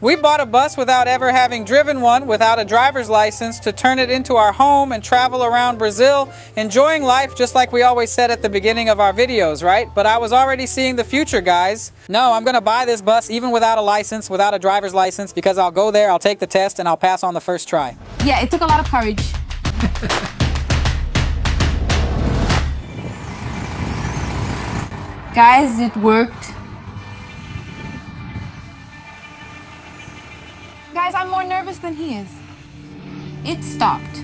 We bought a bus without ever having driven one, without a driver's license, to turn it into our home and travel around Brazil, enjoying life just like we always said at the beginning of our videos, right? But I was already seeing the future, guys. No, I'm gonna buy this bus even without a license, without a driver's license, because I'll go there, I'll take the test, and I'll pass on the first try. Yeah, it took a lot of courage. Guys, it worked. Guys, I'm more nervous than he is. It stopped.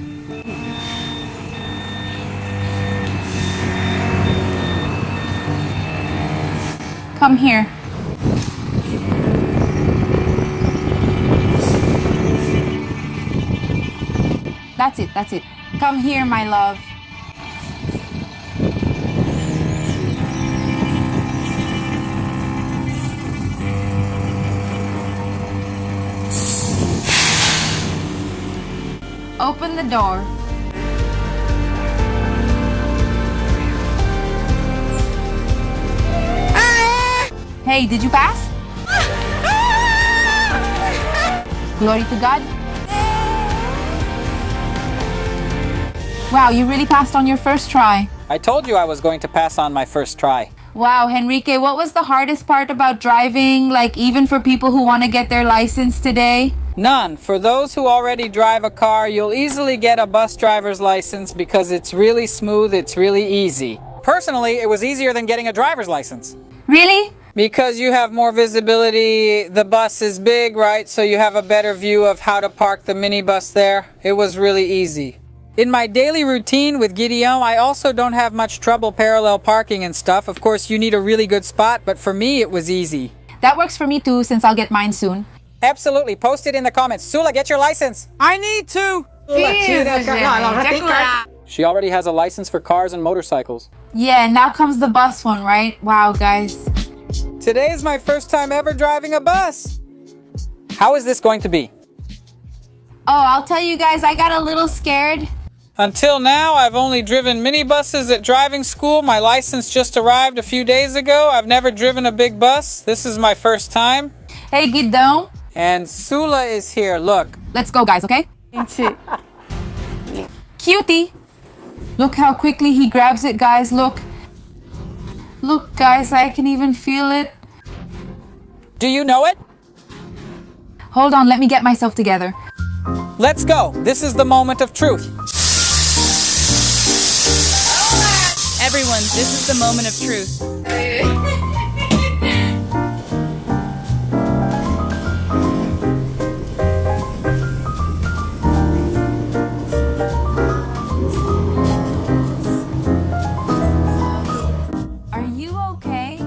Come here. That's it, that's it. Come here, my love. Open the door. Hey, did you pass? Glory to God. Wow, you really passed on your first try. I told you I was going to pass on my first try. Wow, Henrique, what was the hardest part about driving, like even for people who want to get their license today? None. For those who already drive a car, you'll easily get a bus driver's license because it's really smooth, it's really easy. Personally, it was easier than getting a driver's license. Really? Because you have more visibility, the bus is big, right? So you have a better view of how to park the minibus there. It was really easy. In my daily routine with Gideon, I also don't have much trouble parallel parking and stuff. Of course, you need a really good spot, but for me, it was easy. That works for me too, since I'll get mine soon. Absolutely. Post it in the comments. Sula, get your license. I need to. She already has a license for cars and motorcycles. Yeah, now comes the bus one, right? Wow, guys. Today is my first time ever driving a bus. How is this going to be? Oh, I'll tell you guys, I got a little scared. Until now, I've only driven minibuses at driving school. My license just arrived a few days ago. I've never driven a big bus. This is my first time. Hey, Gideon. And Sula is here, look. Let's go, guys, okay? Cutie. Look how quickly he grabs it, guys, look. Look, guys, I can even feel it. Do you know it? Hold on, let me get myself together. Let's go. This is the moment of truth. Everyone, this is the moment of truth. Are you okay?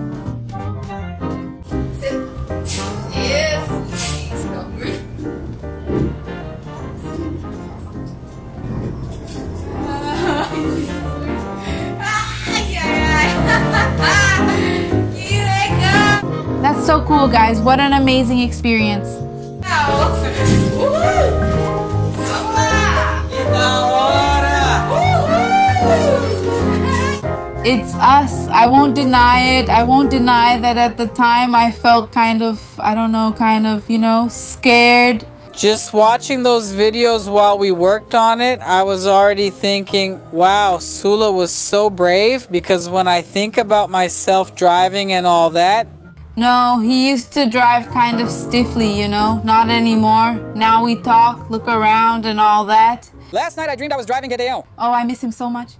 That's so cool, guys. What an amazing experience. It's us. I won't deny it. I won't deny that at the time I felt kind of, scared. Just watching those videos while we worked on it, I was already thinking, wow, Sula was so brave, because when I think about myself driving and all that. No, he used to drive kind of stiffly, not anymore. Now we talk, look around and all that. Last night I dreamed I was driving Gideon. Oh, I miss him so much.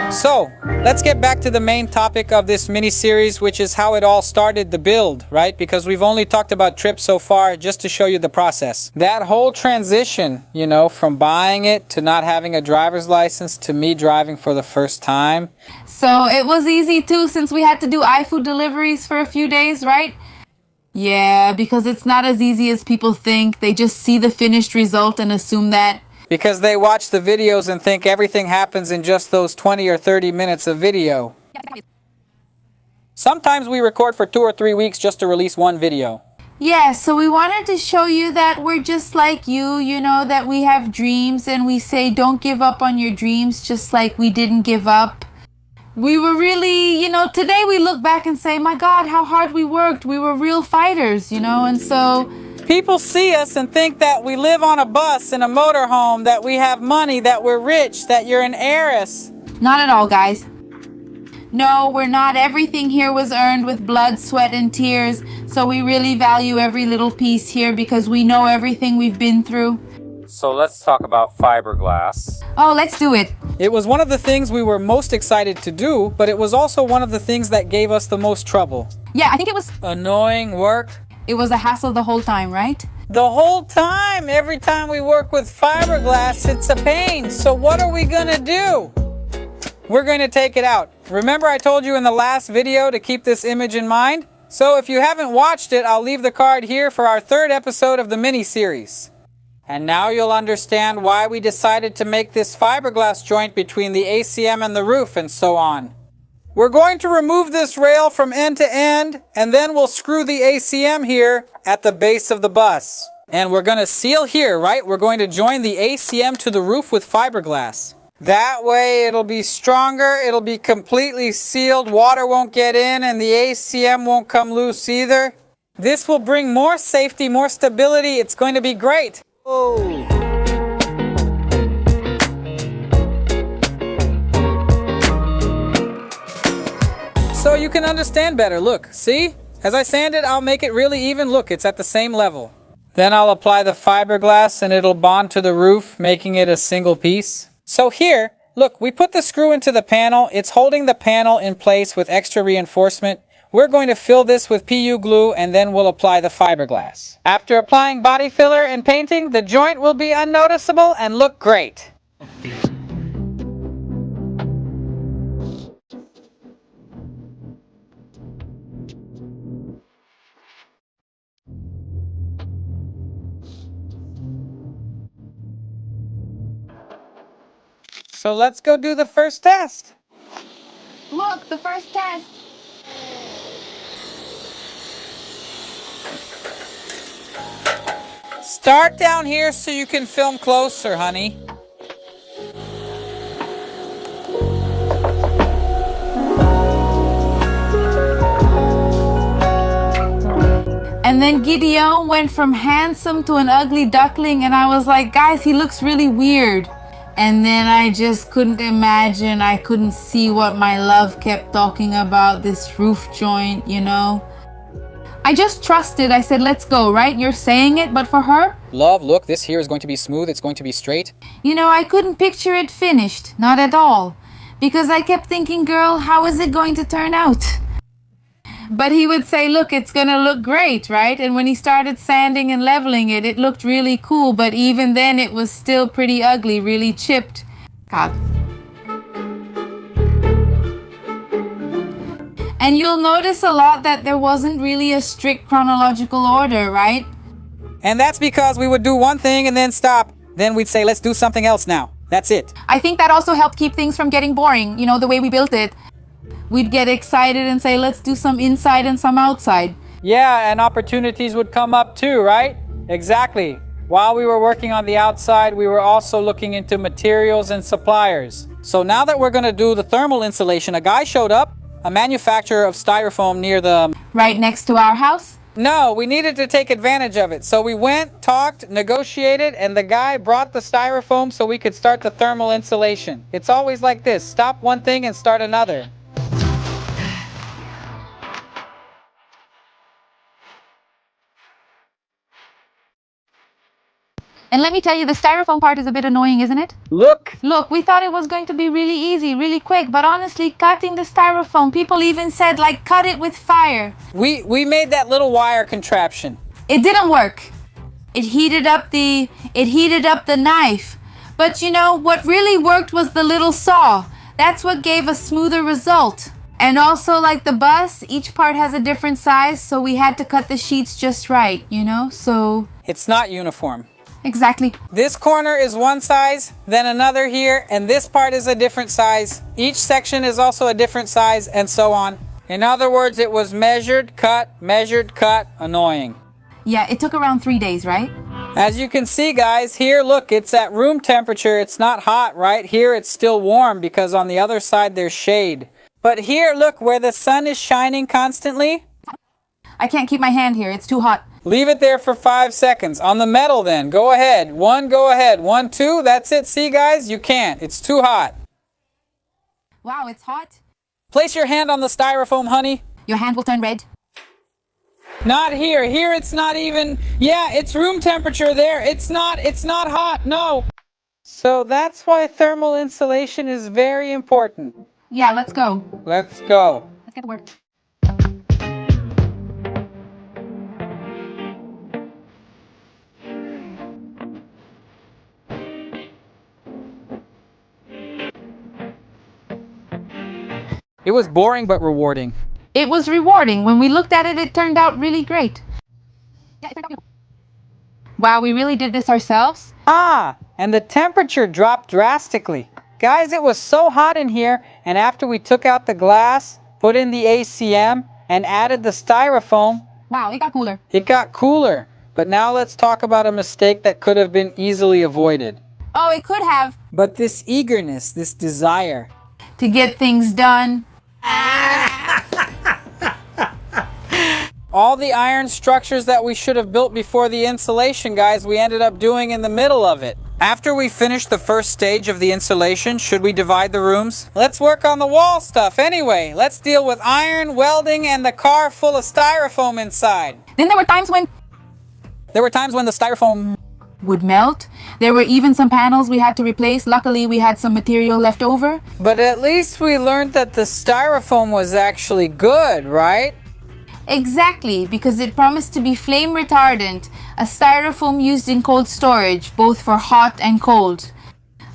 So, let's get back to the main topic of this mini-series, which is how it all started, the build, right? Because we've only talked about trips so far, just to show you the process. That whole transition, from buying it to not having a driver's license to me driving for the first time. So it was easy too, since we had to do iFood deliveries for a few days, right? Yeah, because it's not as easy as people think. They just see the finished result and assume that. Because they watch the videos and think everything happens in just those 20 or 30 minutes of video. Sometimes we record for 2 or 3 weeks just to release one video. Yeah, so we wanted to show you that we're just like you know, that we have dreams and we say don't give up on your dreams just like we didn't give up. We were really, today we look back and say, my God, how hard we worked. We were real fighters, and so People see us and think that we live on a bus in a motorhome, that we have money, that we're rich, that you're an heiress. not at all, guys. No, we're not. Everything here was earned with blood, sweat, and tears. So we really value every little piece here because we know everything we've been through. So let's talk about fiberglass. Oh, let's do it. It was one of the things we were most excited to do, but it was also one of the things that gave us the most trouble. Yeah, I think it was Annoying work. It was a hassle the whole time, right? The whole time, every time we work with fiberglass, it's a pain. So what are we gonna do? We're going to take it out. Remember I told you in the last video to keep this image in mind? So if you haven't watched it, I'll leave the card here for our 3rd episode of the mini-series. And now you'll understand why we decided to make this fiberglass joint between the ACM and the roof and so on. We're going to remove this rail from end to end, and then we'll screw the ACM here at the base of the bus. And we're going to seal here, right? We're going to join the ACM to the roof with fiberglass. That way it'll be stronger, it'll be completely sealed, water won't get in, and the ACM won't come loose either. This will bring more safety, more stability. It's going to be great. Oh. So you can understand better. Look, see? As I sand it, I'll make it really even. Look, it's at the same level. Then I'll apply the fiberglass and it'll bond to the roof, making it a single piece. So here, look, we put the screw into the panel. It's holding the panel in place with extra reinforcement. We're going to fill this with PU glue and then we'll apply the fiberglass. After applying body filler and painting, the joint will be unnoticeable and look great. So let's go do the first test. Look, the first test. Start down here so you can film closer, honey. And then Gideon went from handsome to an ugly duckling, and I was like, guys, he looks really weird. And then I just couldn't imagine, I couldn't see what my love kept talking about, this roof joint, I just trusted. I said, let's go, right? You're saying it, but for her? Love, look, this here is going to be smooth, it's going to be straight. I couldn't picture it finished, not at all. Because I kept thinking, girl, how is it going to turn out? But he would say, look, it's gonna look great, right? And when he started sanding and leveling it, it looked really cool. But even then, it was still pretty ugly, really chipped. God. And you'll notice a lot that there wasn't really a strict chronological order, right? And that's because we would do one thing and then stop. Then we'd say, let's do something else now. That's it. I think that also helped keep things from getting boring, the way we built it. We'd get excited and say, let's do some inside and some outside. Yeah, and opportunities would come up too, right? Exactly. While we were working on the outside, we were also looking into materials and suppliers. So now that we're going to do the thermal insulation, a guy showed up, a manufacturer of styrofoam near the... Right next to our house? No, we needed to take advantage of it. So we went, talked, negotiated, and the guy brought the styrofoam so we could start the thermal insulation. It's always like this. Stop one thing and start another. And let me tell you, the styrofoam part is a bit annoying, isn't it? Look, we thought it was going to be really easy, really quick, but honestly, cutting the styrofoam, people even said, cut it with fire. we made that little wire contraption. It didn't work. It heated up the knife. But what really worked was the little saw. That's what gave a smoother result. And also, like the bus, each part has a different size, so we had to cut the sheets just right, so... It's not uniform. Exactly. This corner is one size, then another here, and this part is a different size. Each section is also a different size, and so on. In other words, it was measured, cut, annoying. Yeah, it took around 3 days, right? As you can see, guys, here, look, it's at room temperature. It's not hot, right? Here it's still warm because on the other side there's shade. But here, look, where the sun is shining constantly. I can't keep my hand here. It's too hot. Leave it there for 5 seconds. On the metal then, go ahead. Go ahead. 1, 2, that's it. See, guys, you can't. It's too hot. Wow, it's hot. Place your hand on the styrofoam, honey. Your hand will turn red. Not here. Here it's not even, yeah, it's room temperature there. It's not hot, no. So that's why thermal insulation is very important. Yeah, let's go. Let's go. Let's get to work. It was boring but rewarding. It was rewarding. When we looked at it, it turned out really great. Yeah, it turned out beautiful. Wow, we really did this ourselves? And the temperature dropped drastically. Guys, it was so hot in here, and after we took out the glass, put in the ACM, and added the styrofoam, Wow, it got cooler. it got cooler. But now let's talk about a mistake that could have been easily avoided. Oh, it could have. But this eagerness, this desire. To get things done. All the iron structures that we should have built before the insulation, guys, we ended up doing in the middle of it. After we finish the first stage of the insulation, should we divide the rooms? Let's work on the wall stuff anyway. Let's deal with iron, welding, and the car full of styrofoam inside. Then there were times when the styrofoam would melt. There were even some panels we had to replace. Luckily, we had some material left over. But at least we learned that the styrofoam was actually good, right? Exactly, because it promised to be flame retardant, a styrofoam used in cold storage, both for hot and cold.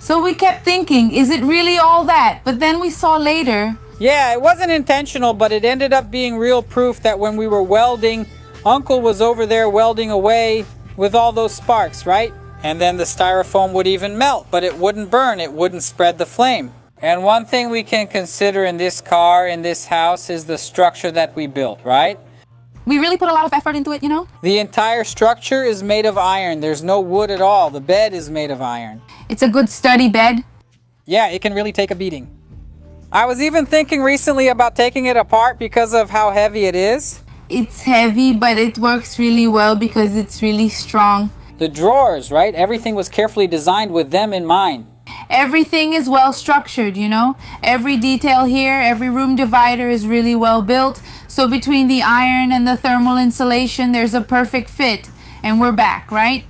So we kept thinking, is it really all that? But then we saw later. Yeah, it wasn't intentional, but it ended up being real proof that when we were welding, Uncle was over there welding away with all those sparks, right? And then the styrofoam would even melt, but it wouldn't burn, it wouldn't spread the flame. And one thing we can consider in this car, in this house, is the structure that we built, right? We really put a lot of effort into it, you know? The entire structure is made of iron. There's no wood at all. The bed is made of iron. It's a good sturdy bed. Yeah, it can really take a beating. I was even thinking recently about taking it apart because of how heavy it is. It's heavy, but it works really well because it's really strong. The drawers, right? Everything was carefully designed with them in mind. Everything is well structured, you know? Every detail here, every room divider is really well built. So between the iron and the thermal insulation, there's a perfect fit. And we're back, right?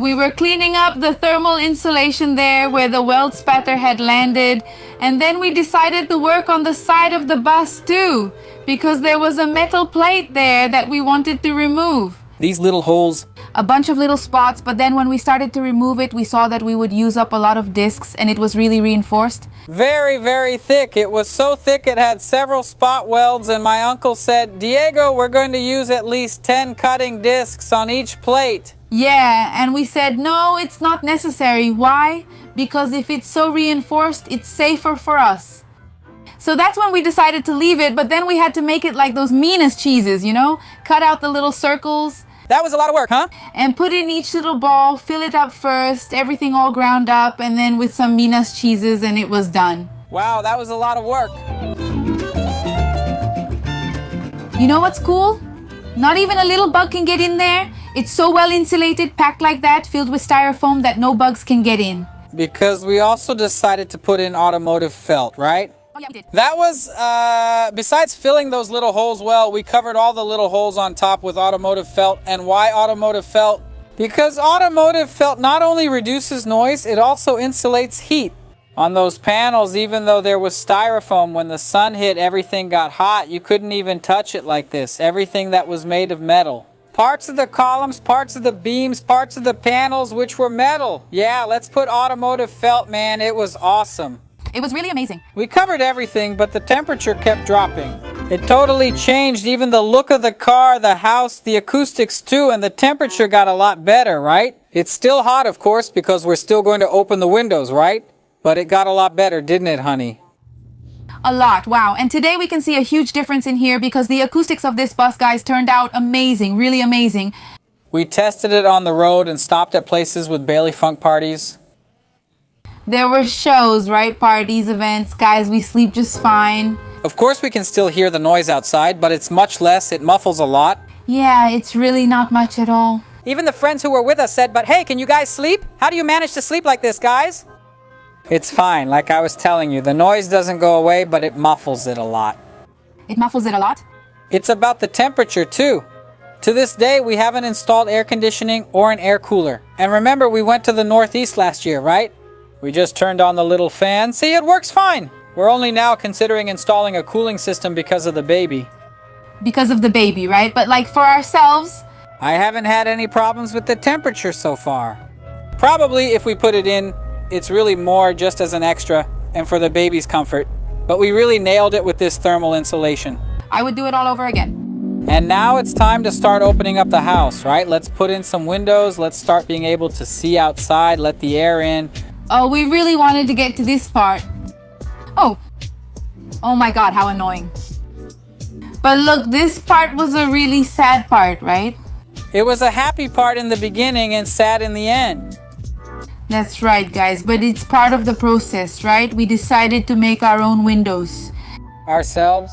We were cleaning up the thermal insulation there where the weld spatter had landed. And then we decided to work on the side of the bus too, because there was a metal plate there that we wanted to remove. These little holes. A bunch of little spots, but then when we started to remove it, we saw that we would use up a lot of discs and it was really reinforced. Very, very thick. It was so thick it had several spot welds, and my uncle said, Diego, we're going to use at least 10 cutting discs on each plate. Yeah, and we said, no, it's not necessary. Why? Because if it's so reinforced, it's safer for us. So that's when we decided to leave it, but then we had to make it like those meanest cheeses, you know? Cut out the little circles. That was a lot of work, huh? And put in each little ball, fill it up first, everything all ground up, and then with some Minas cheeses, and it was done. Wow, that was a lot of work. You know what's cool? Not even a little bug can get in there. It's so well insulated, packed like that, filled with styrofoam that no bugs can get in. Because we also decided to put in automotive felt, right? Oh yeah, we did. That was, besides filling those little holes well, we covered all the little holes on top with automotive felt. And why automotive felt? Because automotive felt not only reduces noise, it also insulates heat. On those panels, even though there was styrofoam, when the sun hit, everything got hot. You couldn't even touch it like this. Everything that was made of metal. Parts of the columns, parts of the beams, parts of the panels, which were metal. Yeah, let's put automotive felt, man. It was awesome. It was really amazing. We covered everything, but the temperature kept dropping. It totally changed even the look of the car, the house, the acoustics too, and the temperature got a lot better, right? It's still hot, of course, because we're still going to open the windows, right? But it got a lot better, didn't it, honey? A lot, wow. And today we can see a huge difference in here because the acoustics of this bus, guys, turned out amazing, really amazing. We tested it on the road and stopped at places with Bailey Funk parties. There were shows, right? Parties, events. Guys, we sleep just fine. Of course we can still hear the noise outside, but it's much less, it muffles a lot. Yeah, it's really not much at all. Even the friends who were with us said, but hey, can you guys sleep? How do you manage to sleep like this, guys? It's fine, like I was telling you, the noise doesn't go away, but it muffles it a lot. It muffles it a lot? It's about the temperature too. To this day, we haven't installed air conditioning or an air cooler. And remember, we went to the Northeast last year, right? We just turned on the little fan. See, it works fine. We're only now considering installing a cooling system because of the baby. Because of the baby, right? But like for ourselves, I haven't had any problems with the temperature so far. Probably if we put it in, it's really more just as an extra and for the baby's comfort. But we really nailed it with this thermal insulation. I would do it all over again. And now it's time to start opening up the house, right? Let's put in some windows. Let's start being able to see outside, let the air in. Oh, we really wanted to get to this part. Oh my God, how annoying. But look, this part was a really sad part, right? It was a happy part in the beginning and sad in the end. That's right, guys, but it's part of the process, right? We decided to make our own windows. Ourselves?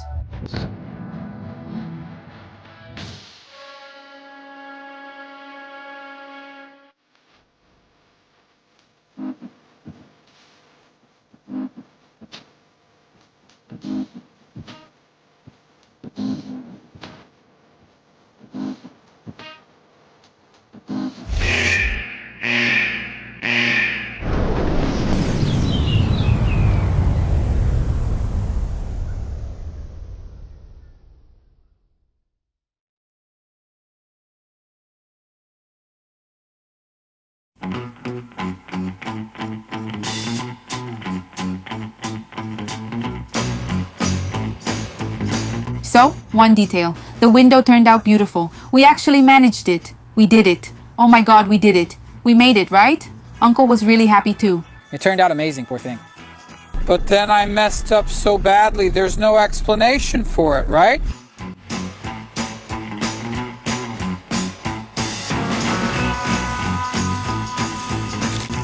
So, one detail. The window turned out beautiful. We actually managed it. We did it. Oh my God, we did it. We made it, right? Uncle was really happy too. It turned out amazing, poor thing. But then I messed up so badly, there's no explanation for it, right?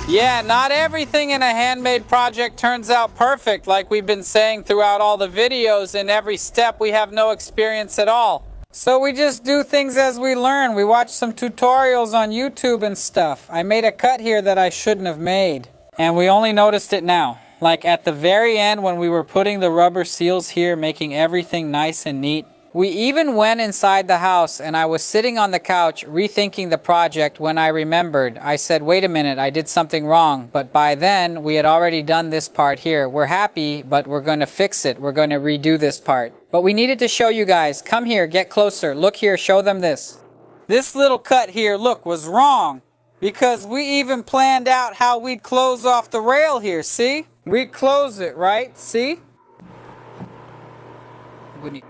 Yeah, not everything in a handmade project turns out perfect, like we've been saying throughout all the videos. In every step, we have no experience at all. So we just do things as we learn. We watch some tutorials on YouTube and stuff. I made a cut here that I shouldn't have made. And we only noticed it now. Like at the very end when we were putting the rubber seals here, making everything nice and neat. We even went inside the house and I was sitting on the couch rethinking the project when I remembered. I said, wait a minute, I did something wrong. But by then, we had already done this part here. We're happy, but we're going to fix it. We're going to redo this part. But we needed to show you guys. Come here, get closer. Look here, show them this. This little cut here, look, was wrong. Because we even planned out how we'd close off the rail here, see? We'd close it, right? See?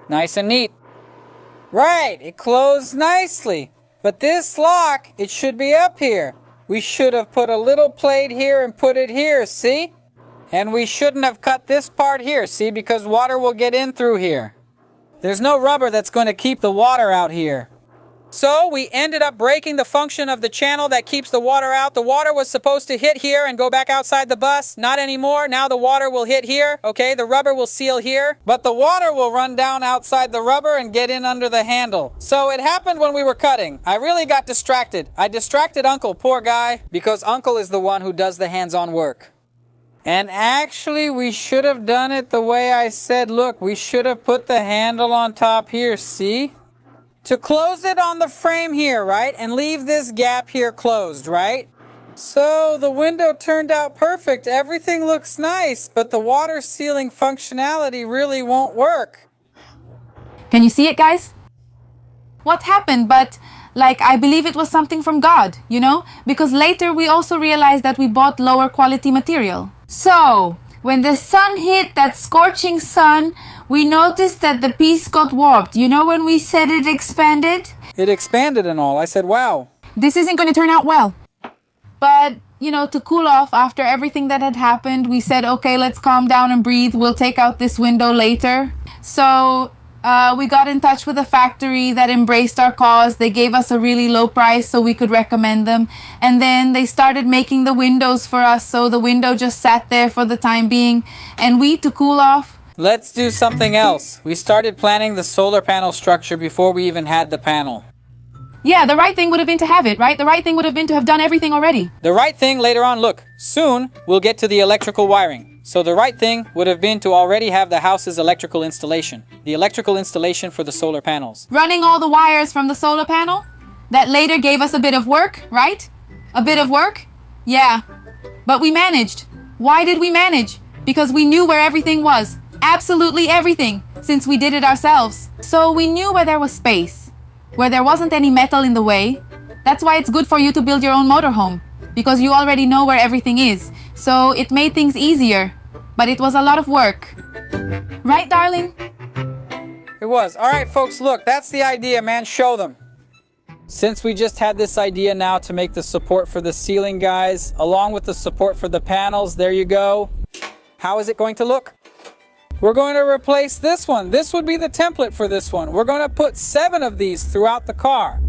Nice and neat. Right, it closed nicely. But this lock, it should be up here. We should have put a little plate here and put it here, see? And we shouldn't have cut this part here, see? Because water will get in through here. There's no rubber that's going to keep the water out here. So we ended up breaking the function of the channel that keeps the water out. The water was supposed to hit here and go back outside the bus. Not anymore. Now the water will hit here. Okay, the rubber will seal here. But the water will run down outside the rubber and get in under the handle. So it happened when we were cutting. I really got distracted. I distracted Uncle, poor guy, because Uncle is the one who does the hands-on work. And actually, we should have done it the way I said. Look, we should have put the handle on top here, see? To close it on the frame here, right? And leave this gap here closed, right? So the window turned out perfect. Everything looks nice, but the water sealing functionality really won't work. Can you see it, guys? What happened? But like, I believe it was something from God, you know? Because later we also realized that we bought lower quality material. So when the sun hit, that scorching sun, we noticed that the piece got warped. You know when we said it expanded? It expanded and all. I said, wow. This isn't going to turn out well. But to cool off after everything that had happened, we said, okay, let's calm down and breathe. We'll take out this window later. So we got in touch with a factory that embraced our cause. They gave us a really low price so we could recommend them. And then they started making the windows for us. So the window just sat there for the time being. And we, to cool off, Let's do something else. We started planning the solar panel structure before we even had the panel. yeah, the right thing would have been to have it, right? The right thing would have been to have done everything already. The right thing later on, look, soon we'll get to the electrical wiring. So the right thing would have been to already have the house's electrical installation. The electrical installation for the solar panels. Running all the wires from the solar panel, that later gave us a bit of work, right? A bit of work? Yeah. But we managed. Why did we manage? Because we knew where everything was. Absolutely everything, since we did it ourselves. So we knew where there was space, where there wasn't any metal in the way. That's why it's good for you to build your own motorhome, because you already know where everything is. So it made things easier, but it was a lot of work. Right, darling? It was. All right, folks, look, that's the idea, man. Show them. Since we just had this idea now to make the support for the ceiling, guys, along with the support for the panels, there you go. How is it going to look? We're going to replace this one. This would be the template for this one. We're going to put 7 of these throughout the car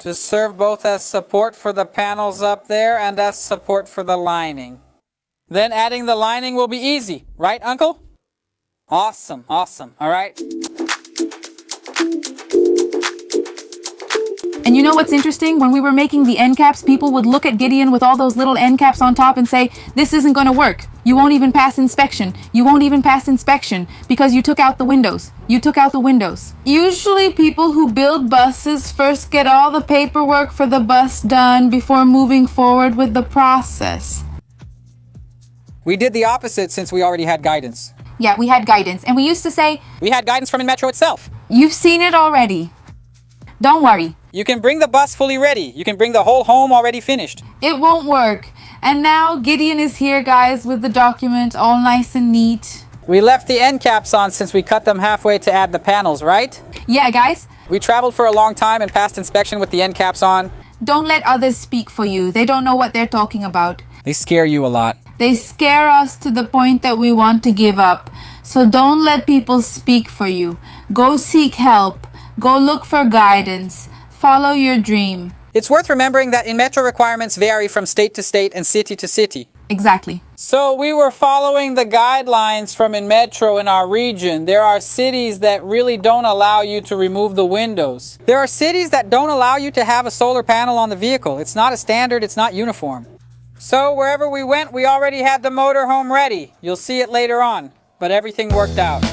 to serve both as support for the panels up there and as support for the lining. Then adding the lining will be easy, right, Uncle? Awesome, awesome. All right. And you know what's interesting? When we were making the end caps, people would look at Gideon with all those little end caps on top and say, this isn't going to work. You won't even pass inspection. You won't even pass inspection because you took out the windows. You took out the windows. Usually people who build buses first get all the paperwork for the bus done before moving forward with the process. We did the opposite since we already had guidance. Yeah, we had guidance. And we used to say, We had guidance from Metro itself. you've seen it already. Don't worry. You can bring the bus fully ready. You can bring the whole home already finished. It won't work. And now Gideon is here, guys, with the document all nice and neat. We left the end caps on since we cut them halfway to add the panels, right? Yeah, guys, We traveled for a long time and passed inspection with the end caps on. don't let others speak for you. They don't know what they're talking about. They scare you a lot. They scare us to the point that we want to give up. So don't let people speak for you. Go seek help. Go look for guidance. Follow your dream. It's worth remembering that in Metro requirements vary from state to state and city to city. Exactly. So we were following the guidelines from in Metro in our region. There are cities that really don't allow you to remove the windows. There are cities that don't allow you to have a solar panel on the vehicle. It's not a standard, it's not uniform. So wherever we went, we already had the motorhome ready. You'll see it later on, but everything worked out.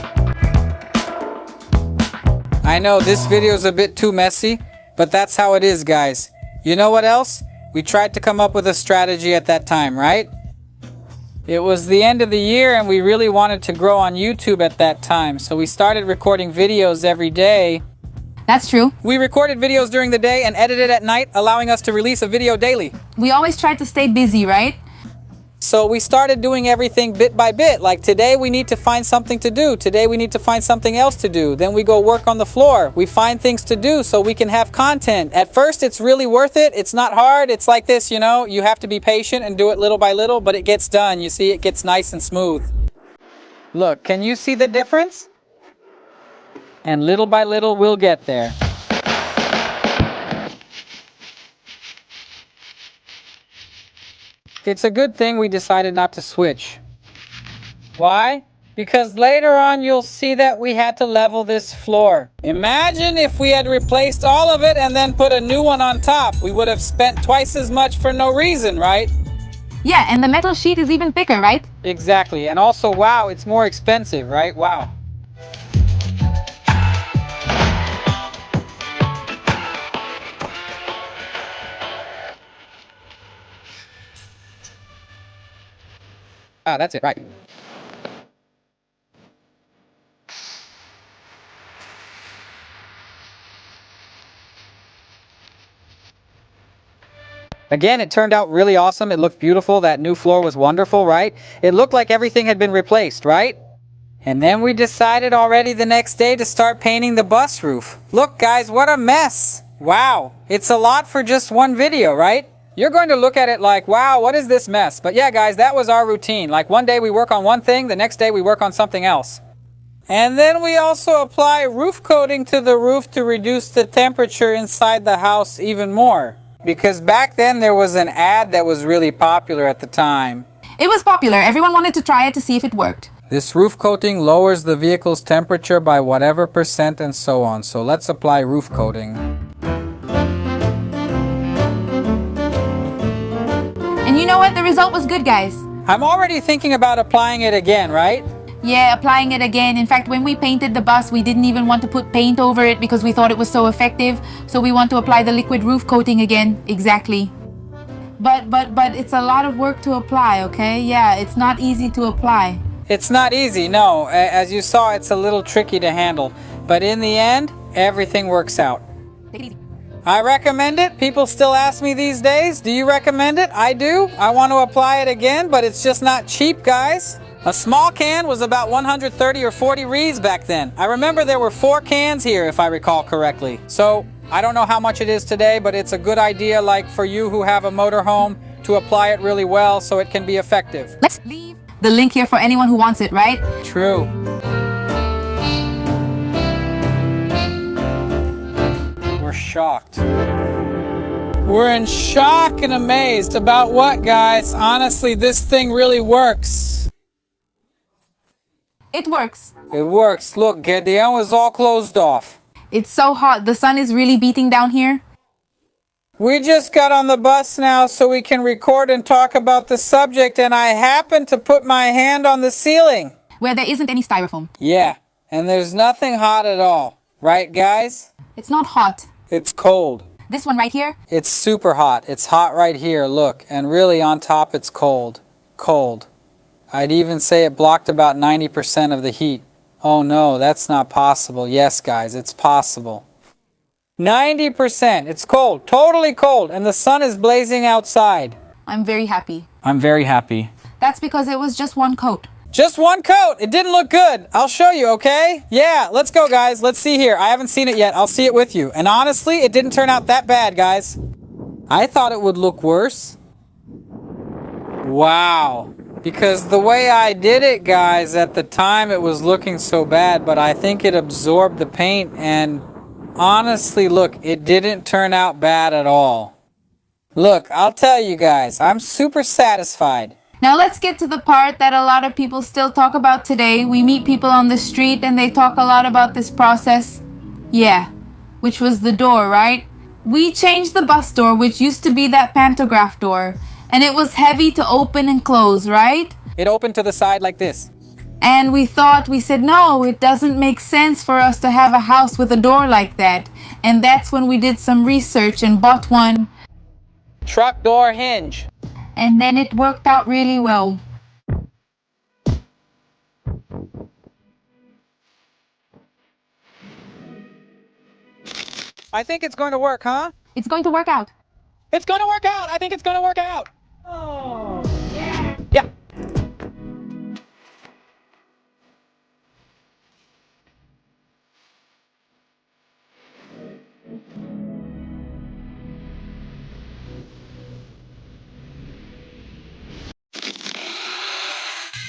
I know this video is a bit too messy, but that's how it is, guys. You know what else? We tried to come up with a strategy at that time, right? It was the end of the year and we really wanted to grow on YouTube at that time, so we started recording videos every day. That's true. We recorded videos during the day and edited at night, allowing us to release a video daily. We always tried to stay busy, right? So we started doing everything bit by bit. Like today we need to find something to do. Today we need to find something else to do. Then we go work on the floor. We find things to do so we can have content. At first it's really worth it. It's not hard. It's like this, you know. You have to be patient and do it little by little, but it gets done. You see, it gets nice and smooth. Look, can you see the difference? And little by little we'll get there. It's a good thing we decided not to switch. Why? Because later on you'll see that we had to level this floor. Imagine if we had replaced all of it and then put a new one on top. We would have spent twice as much for no reason, right? Yeah, and the metal sheet is even thicker, right? Exactly. And also, wow, it's more expensive, right? Wow. Ah, that's it, right. Again, it turned out really awesome. It looked beautiful. That new floor was wonderful, right? It looked like everything had been replaced, right? And then we decided already the next day to start painting the bus roof. Look, guys, what a mess. Wow. It's a lot for just one video, right? You're going to look at it like, wow, what is this mess? But yeah, guys, that was our routine. Like one day we work on one thing, the next day we work on something else. And then we also apply roof coating to the roof to reduce the temperature inside the house even more. Because back then there was an ad that was really popular at the time. It was popular. Everyone wanted to try it to see if it worked. This roof coating lowers the vehicle's temperature by whatever percent and so on. So let's apply roof coating. And you know what? The result was good, guys. I'm already thinking about applying it again, right? Yeah, applying it again. In fact, when we painted the bus, we didn't even want to put paint over it because we thought it was so effective. So we want to apply the liquid roof coating again. Exactly. But it's a lot of work to apply, okay? Yeah, it's not easy to apply. It's not easy, no. As you saw, it's a little tricky to handle. But in the end, everything works out. Take it easy. I recommend it. People still ask me these days, do you recommend it? I do. I want to apply it again, but it's just not cheap, guys. A small can was about 130 or 40 reais back then. I remember there were 4 cans here, if I recall correctly. So I don't know how much it is today, but it's a good idea, like for you who have a motorhome, to apply it really well so it can be effective. Let's leave the link here for anyone who wants it, right? True. We're shocked. We're in shock and amazed about what, guys? Honestly, this thing really works. It works. It works. Look, Gideon is all closed off. It's so hot. The sun is really beating down here. We just got on the bus now so we can record and talk about the subject, and I happened to put my hand on the ceiling. Where there isn't any styrofoam. Yeah, and there's nothing hot at all. Right, guys? It's not hot. It's cold. This one right here? It's super hot. It's hot right here, look. And really on top it's cold. Cold. I'd even say it blocked about 90% of the heat. Oh no, that's not possible. Yes, guys, it's possible. 90%. It's cold. Totally cold. And the sun is blazing outside. I'm very happy. I'm very happy. That's because it was just one coat. Just one coat. It didn't look good. I'll show you, okay? Yeah, let's go, guys. Let's see here. I haven't seen it yet. I'll see it with you. And honestly, it didn't turn out that bad, guys. I thought it would look worse. Wow. Because the way I did it, guys, at the time it was looking so bad, but I think it absorbed the paint, and honestly, look, it didn't turn out bad at all. Look, I'll tell you guys, I'm super satisfied. Now let's get to the part that a lot of people still talk about today. We meet people on the street and they talk a lot about this process. Yeah, which was the door, right? We changed the bus door, which used to be that pantograph door, and it was heavy to open and close, right? It opened to the side like this. And we said, no, it doesn't make sense for us to have a house with a door like that. And that's when we did some research and bought one. Truck door hinge. And then it worked out really well. I think it's going to work, huh? It's going to work out. It's going to work out. I think it's going to work out. Oh, yeah. Yeah.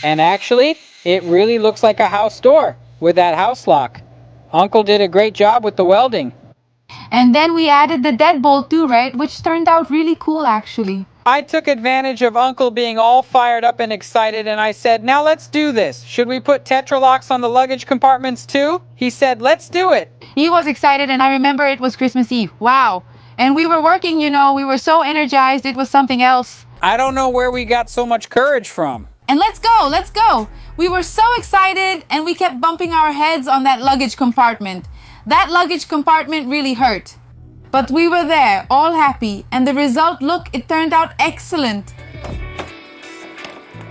And actually, it really looks like a house door with that house lock. Uncle did a great job with the welding. And then we added the deadbolt too, right? Which turned out really cool, actually. I took advantage of Uncle being all fired up and excited, and I said, now let's do this. Should we put Tetra locks on the luggage compartments too? He said, let's do it. He was excited, and I remember it was Christmas Eve. Wow. And we were working, you know, we were so energized, it was something else. I don't know where we got so much courage from. And let's go, let's go. We were so excited, and we kept bumping our heads on that luggage compartment. That luggage compartment really hurt. But we were there, all happy, and the result, look, it turned out excellent.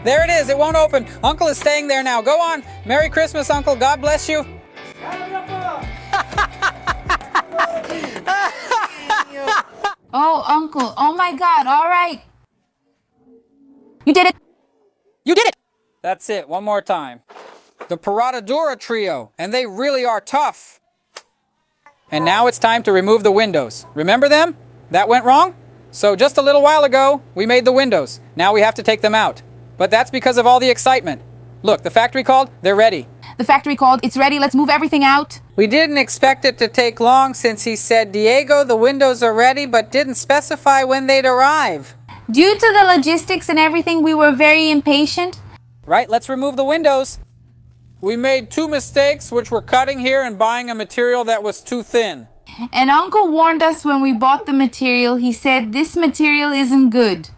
There it is, it won't open. Uncle is staying there now. Go on. Merry Christmas, Uncle. God bless you. Oh, Uncle, oh my God, all right. You did it. You did it! That's it, one more time. The Paradadura trio, and they really are tough. And now it's time to remove the windows. Remember them? That went wrong? So just a little while ago, we made the windows. Now we have to take them out. But that's because of all the excitement. Look, the factory called, they're ready. The factory called, it's ready, let's move everything out. We didn't expect it to take long since he said, Diego, the windows are ready, but didn't specify when they'd arrive. Due to the logistics and everything, we were very impatient. Right, let's remove the windows. We made 2 mistakes, which were cutting here and buying a material that was too thin. And Uncle warned us when we bought the material. He said, this material isn't good.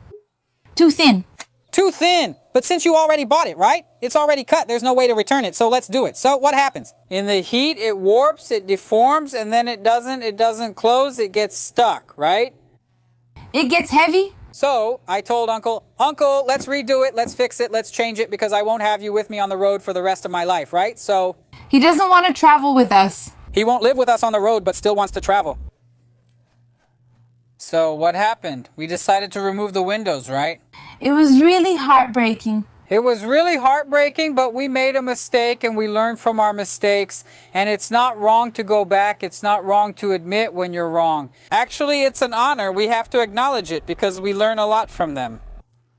Too thin. Too thin! But since you already bought it, right? It's already cut, there's no way to return it, so let's do it. So what happens? In the heat, it warps, it deforms, and then it doesn't close, it gets stuck, right? It gets heavy. So I told Uncle, let's redo it, let's fix it, let's change it, because I won't have you with me on the road for the rest of my life, right? So He doesn't want to travel with us. he won't live with us on the road, but still wants to travel. So what happened? We decided to remove the windows, right? It was really heartbreaking. It was really heartbreaking, but we made a mistake and we learned from our mistakes. And it's not wrong to go back. It's not wrong to admit when you're wrong. Actually, it's an honor. We have to acknowledge it because we learn a lot from them.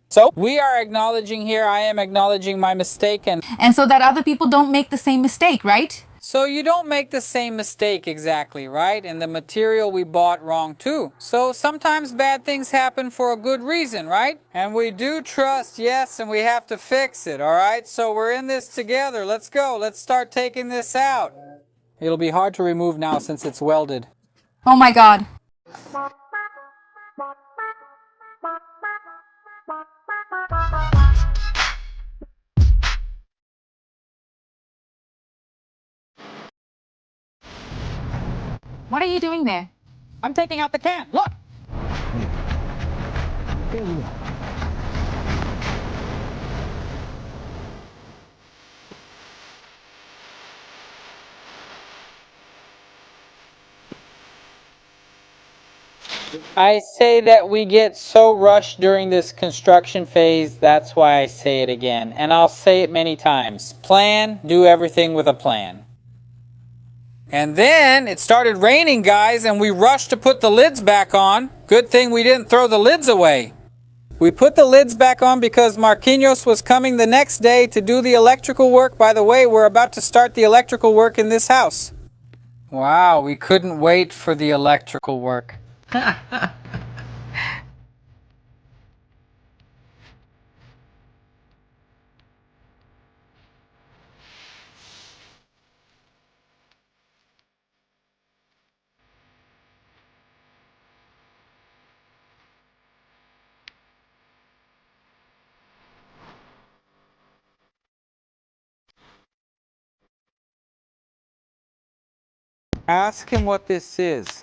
So we are acknowledging here, I am acknowledging my mistake. And so that other people don't make the same mistake, right? so you don't make the same mistake exactly, right? And the material we bought wrong too. So sometimes bad things happen for a good reason, right? And we do trust, yes, and we have to fix it, all right? So we're in this together. Let's go. Let's start taking this out. It'll be hard to remove now since it's welded. Oh my God. What are you doing there? I'm taking out the can. Look. I say that we get so rushed during this construction phase, that's why I say it again. And I'll say it many times. Plan, do everything with a plan. And then it started raining, guys, and we rushed to put the lids back on. Good thing we didn't throw the lids away. We put the lids back on because Marquinhos was coming the next day to do the electrical work. By the way, we're about to start the electrical work in this house. Wow, we couldn't wait for the electrical work. Ask him what this is.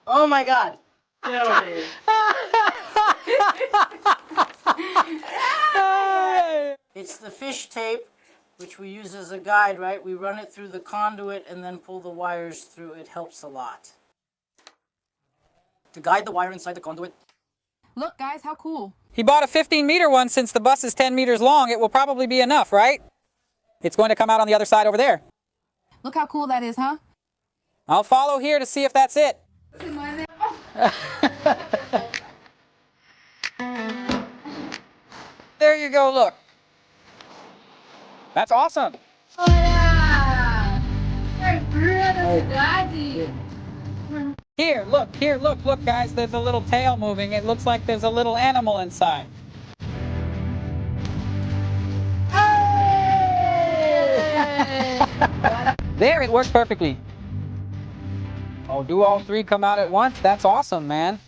Oh my God. It's the fish tape, which we use as a guide, right? We run it through the conduit and then pull the wires through. It helps a lot. To guide the wire inside the conduit. Look, guys, how cool. He bought a 15-meter one. Since the bus is 10 meters long, it will probably be enough, right? It's going to come out on the other side over there. Look how cool that is, huh? I'll follow here to see if that's it. There you go, look. That's awesome. Here, look, guys. There's a little tail moving. It looks like there's a little animal inside. There, it worked perfectly. Oh, do all 3 come out at once? That's awesome, man.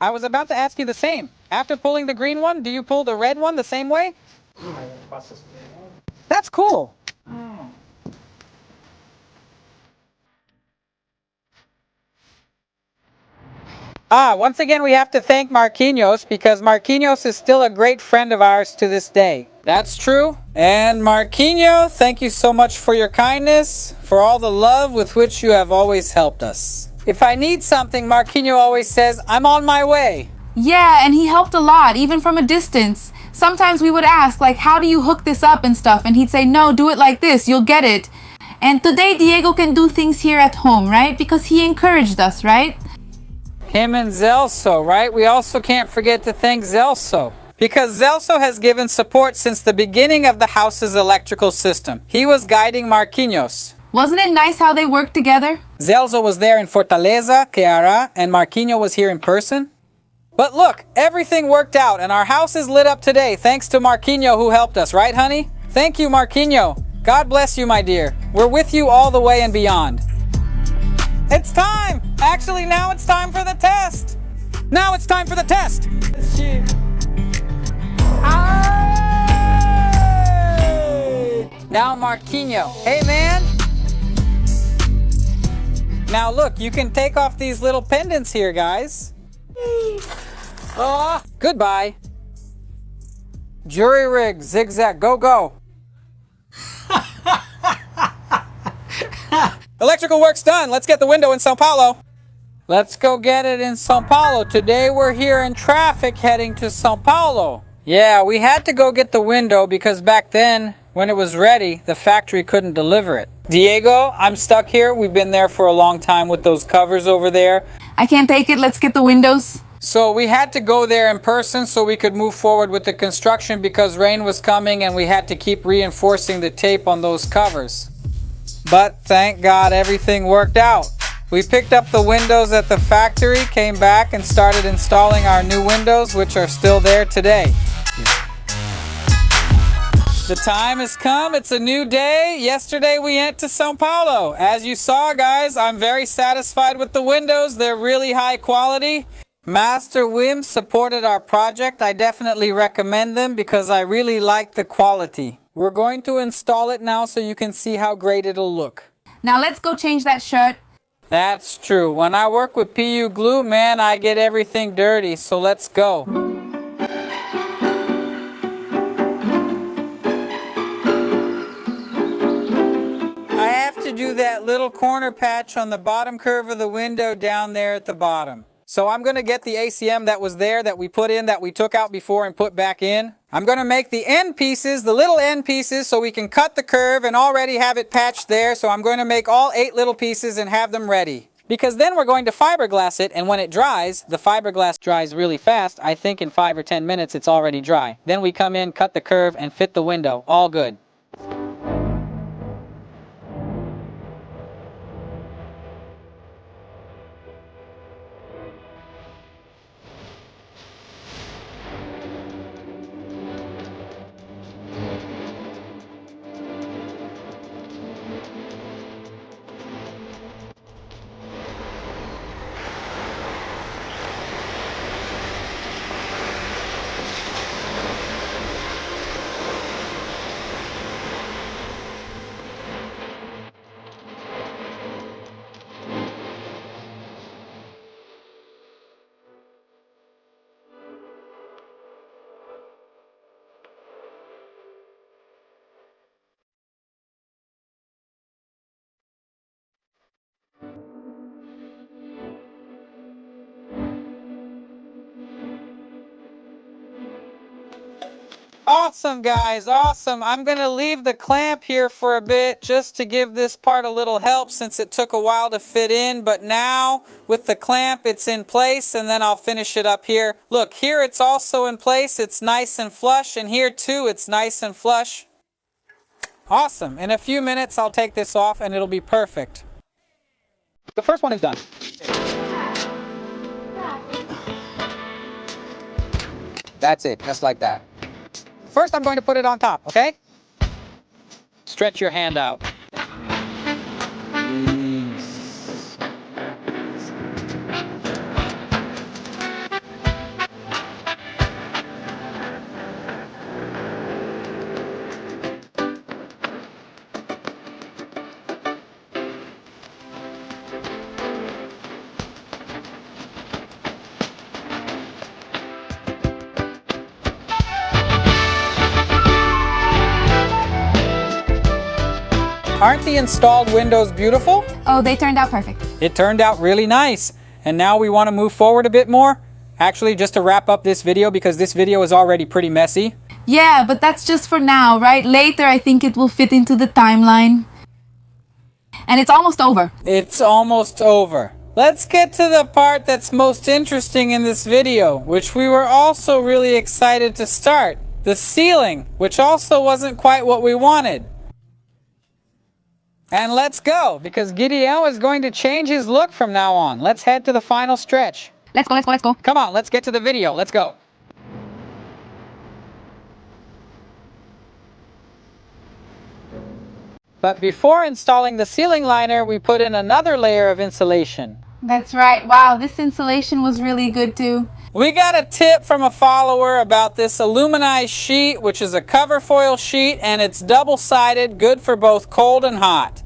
I was about to ask you the same. After pulling the green one, do you pull the red one the same way? That's cool. Once again, we have to thank Marquinhos because Marquinhos is still a great friend of ours to this day. That's true. And Marquinhos, thank you so much for your kindness, for all the love with which you have always helped us. If I need something, Marquinhos always says, I'm on my way. Yeah, and he helped a lot, even from a distance. Sometimes we would ask, like, how do you hook this up and stuff? And he'd say, no, do it like this, you'll get it. And today Diego can do things here at home, right? Because he encouraged us, right? Him and Zelso, right? We also can't forget to thank Zelso, because Zelso has given support since the beginning of the house's electrical system. He was guiding Marquinhos. Wasn't it nice how they worked together? Zelso was there in Fortaleza, Ceará, and Marquinhos was here in person. But look, everything worked out and our house is lit up today thanks to Marquinhos who helped us, right honey? Thank you, Marquinhos. God bless you, my dear. We're with you all the way and beyond. It's time! Actually, now it's time for the test! Now it's time for the test! Now Marquinhos. Hey man! Now look, you can take off these little pendants here, guys. Oh, goodbye. Jury rig, zigzag, go, go. Electrical work's done. Let's get the window in Sao Paulo. Let's go get it in Sao Paulo. Today we're here in traffic heading to Sao Paulo. Yeah, we had to go get the window because back then, when it was ready, the factory couldn't deliver it. Diego, I'm stuck here. We've been there for a long time with those covers over there. I can't take it. Let's get the windows. So we had to go there in person so we could move forward with the construction because rain was coming and we had to keep reinforcing the tape on those covers. But thank God everything worked out. We picked up the windows at the factory, came back and started installing our new windows, which are still there today. The time has come. It's a new day. Yesterday we went to Sao Paulo. As you saw, guys, I'm very satisfied with the windows. They're really high quality. Master Wim supported our project. I definitely recommend them because I really like the quality. We're going to install it now so you can see how great it'll look. Now let's go change that shirt. That's true. When I work with PU glue, man, I get everything dirty. So let's go. I have to do that little corner patch on the bottom curve of the window down there at the bottom. So I'm going to get the ACM that was there that we put in, that we took out before and put back in. I'm going to make the end pieces, the little end pieces, so we can cut the curve and already have it patched there. So I'm going to make all 8 little pieces and have them ready. Because then we're going to fiberglass it, and when it dries, the fiberglass dries really fast. I think in 5 or 10 minutes it's already dry. Then we come in, cut the curve, and fit the window. All good. Awesome, guys, awesome. I'm going to leave the clamp here for a bit just to give this part a little help since it took a while to fit in. But now with the clamp, it's in place and then I'll finish it up here. Look, here it's also in place. It's nice and flush. And here too, it's nice and flush. Awesome. In a few minutes, I'll take this off and it'll be perfect. The first one is done. That's it, just like that. First, I'm going to put it on top, okay? Stretch your hand out. Aren't the installed windows beautiful? Oh, they turned out perfect. It turned out really nice. And now we want to move forward a bit more. Actually, just to wrap up this video because this video is already pretty messy. Yeah, but that's just for now, right? Later, I think it will fit into the timeline. And it's almost over. It's almost over. Let's get to the part that's most interesting in this video, which we were also really excited to start. The ceiling, which also wasn't quite what we wanted. And let's go, because Gideon is going to change his look from now on. Let's head to the final stretch. Let's go, let's go, let's go. Come on, let's get to the video. Let's go. But before installing the ceiling liner, we put in another layer of insulation. That's right. Wow, this insulation was really good too. We got a tip from a follower about this aluminized sheet, which is a cover foil sheet, and it's double-sided, good for both cold and hot.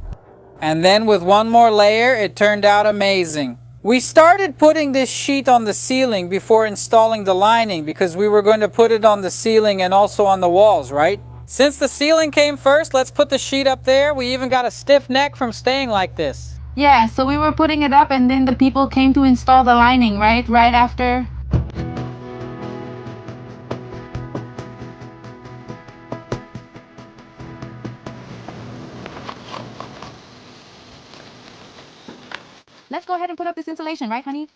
And then with one more layer, it turned out amazing. We started putting this sheet on the ceiling before installing the lining because we were going to put it on the ceiling and also on the walls, right? Since the ceiling came first, let's put the sheet up there. We even got a stiff neck from staying like this. Yeah, so we were putting it up and then the people came to install the lining, right? Right after. Let's go ahead and put up this insulation, right, honey?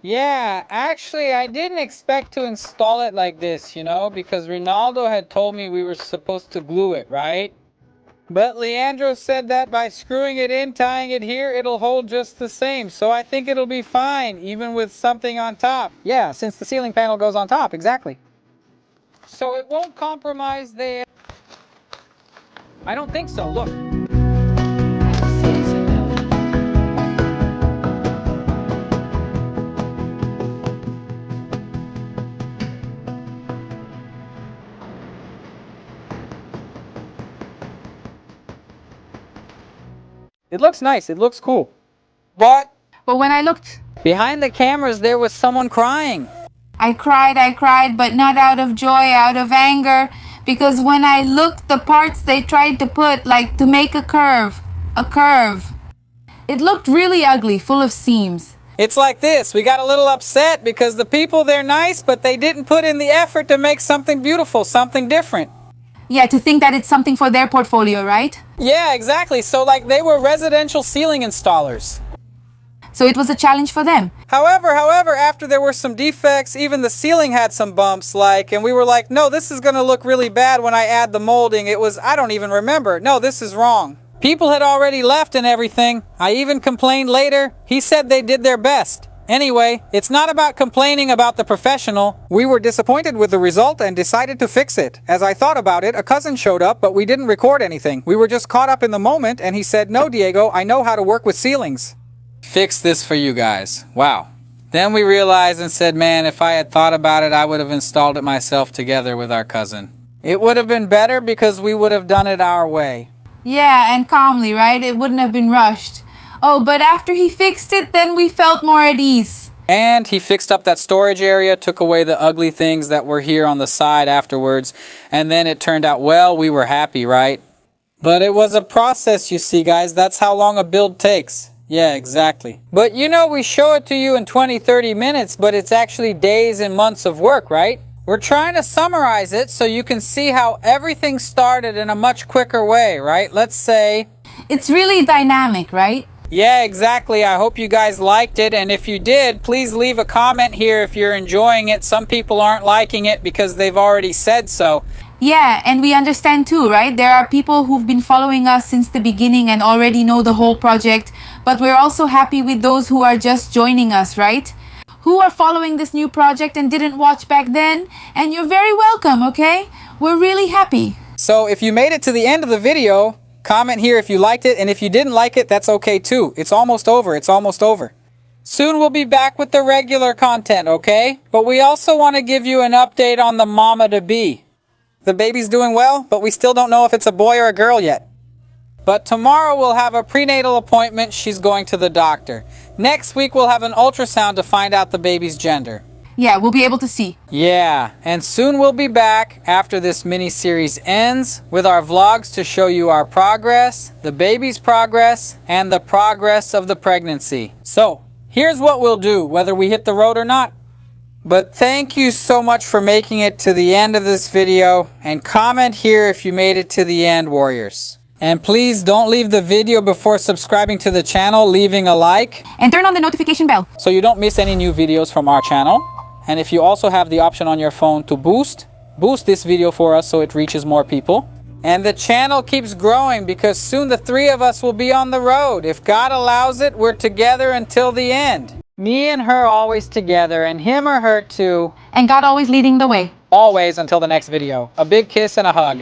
Yeah, actually, I didn't expect to install it like this, you know, because Ronaldo had told me we were supposed to glue it, right? But Leandro said that by screwing it in, tying it here, it'll hold just the same. So I think it'll be fine, even with something on top. Yeah, since the ceiling panel goes on top, exactly. So it won't compromise the... I don't think so, look. It looks nice, it looks cool. But when I looked, behind the cameras, there was someone crying. I cried, but not out of joy, out of anger. Because when I looked, the parts they tried to put, like to make a curve. It looked really ugly, full of seams. It's like this, we got a little upset because the people, they're nice, but they didn't put in the effort to make something beautiful, something different. Yeah, to think that it's something for their portfolio, right? Yeah, exactly. So like they were residential ceiling installers. So it was a challenge for them. However, after there were some defects, even the ceiling had some bumps, and we were like, no, this is going to look really bad when I add the molding. It was, I don't even remember. No, this is wrong. People had already left and everything. I even complained later. He said they did their best. Anyway, it's not about complaining about the professional. We were disappointed with the result and decided to fix it. As I thought about it, a cousin showed up, but we didn't record anything. We were just caught up in the moment, and he said, no, Diego, I know how to work with ceilings. Fix this for you guys. Wow. Then we realized and said, man, if I had thought about it, I would have installed it myself together with our cousin. It would have been better because we would have done it our way. Yeah, and calmly, right? It wouldn't have been rushed. Oh, but after he fixed it, then we felt more at ease. And he fixed up that storage area, took away the ugly things that were here on the side afterwards. And then it turned out, well, we were happy, right? But it was a process, you see, guys. That's how long a build takes. Yeah, exactly. But you know, we show it to you in 20-30 minutes, but it's actually days and months of work, right? We're trying to summarize it so you can see how everything started in a much quicker way, right? Let's say... It's really dynamic, right? Yeah, exactly. I hope you guys liked it, and if you did, please leave a comment here if you're enjoying it. Some people aren't liking it because they've already said so. Yeah, and we understand too, right? There are people who've been following us since the beginning and already know the whole project, but we're also happy with those who are just joining us, right? Who are following this new project and didn't watch back then, and you're very welcome, okay? We're really happy. So if you made it to the end of the video, comment here if you liked it, and if you didn't like it, that's okay too. It's almost over. It's almost over. Soon we'll be back with the regular content, okay? But we also want to give you an update on the mama-to-be. The baby's doing well, but we still don't know if it's a boy or a girl yet. But tomorrow we'll have a prenatal appointment. She's going to the doctor. Next week we'll have an ultrasound to find out the baby's gender. Yeah, we'll be able to see. Yeah, and soon we'll be back after this mini-series ends with our vlogs to show you our progress, the baby's progress, and the progress of the pregnancy. So, here's what we'll do, whether we hit the road or not. But thank you so much for making it to the end of this video, and comment here if you made it to the end, warriors. And please don't leave the video before subscribing to the channel, leaving a like, And turn on the notification bell. so you don't miss any new videos from our channel. And if you also have the option on your phone to boost this video for us so it reaches more people. And the channel keeps growing because soon the three of us will be on the road. If God allows it, we're together until the end. Me and her always together, and him or her too. And God always leading the way. Always until the next video. A big kiss and a hug.